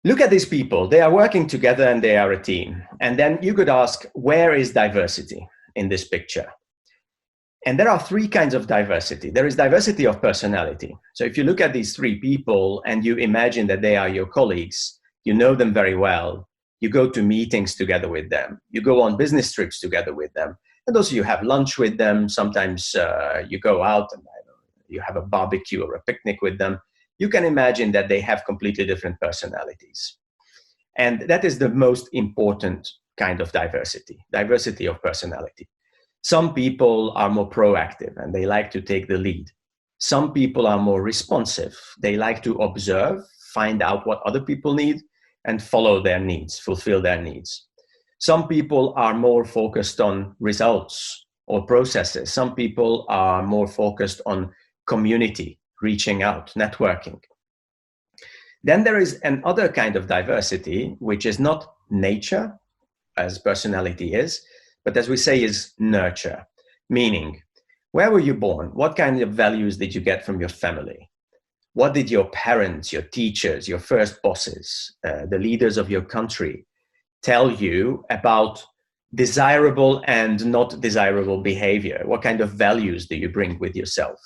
look at these people. They are working together and they are a team. And then you could ask, where is diversity in this picture? And there are three kinds of diversity. There is diversity of personality. So if you look at these three people and you imagine that they are your colleagues, you know them very well, you go to meetings together with them, you go on business trips together with them, and also you have lunch with them. Sometimes you go out and you have a barbecue or a picnic with them. You can imagine that they have completely different personalities. And that is the most important kind of diversity of personality. Some people are more proactive and they like to take the lead. Some people are more responsive. They like to observe, find out what other people need, and follow their needs, fulfill their needs. Some people are more focused on results or processes. Some people are more focused on community, reaching out, networking. Then there is another kind of diversity, which is not nature, as personality is, but as we say, is nurture. Meaning, where were you born? What kind of values did you get from your family? What did your parents, your teachers, your first bosses, the leaders of your country tell you about desirable and not desirable behavior? What kind of values do you bring with yourself?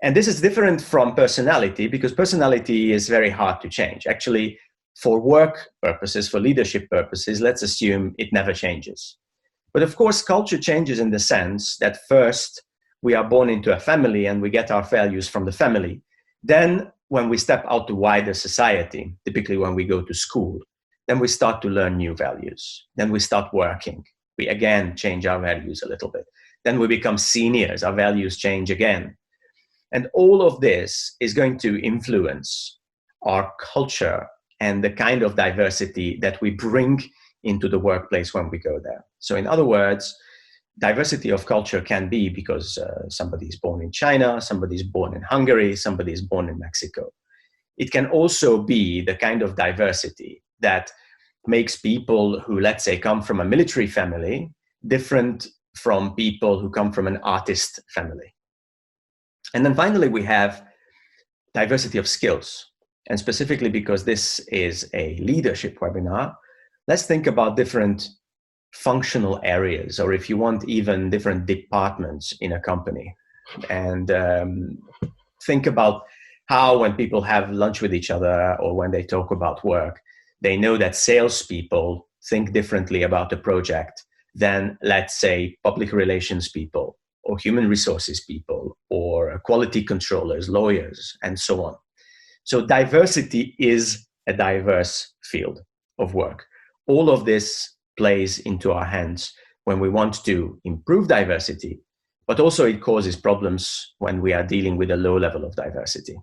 And this is different from personality, because personality is very hard to change. Actually, for work purposes, for leadership purposes, let's assume it never changes. But of course, culture changes in the sense that first we are born into a family and we get our values from the family. Then when we step out to wider society, typically when we go to school, then we start to learn new values. Then we start working. We again change our values a little bit. Then we become seniors, our values change again. And all of this is going to influence our culture and the kind of diversity that we bring into the workplace when we go there. So in other words, diversity of culture can be because somebody is born in China, somebody is born in Hungary, somebody is born in Mexico. It can also be the kind of diversity that makes people who, let's say, come from a military family different from people who come from an artist family. And then finally, we have diversity of skills. And specifically because this is a leadership webinar, let's think about different functional areas, or if you want, even different departments in a company. And think about how when people have lunch with each other or when they talk about work, they know that salespeople think differently about a project than, let's say, public relations people or human resources people or quality controllers, lawyers, and so on. So diversity is a diverse field of work. All of this plays into our hands when we want to improve diversity, but also it causes problems when we are dealing with a low level of diversity.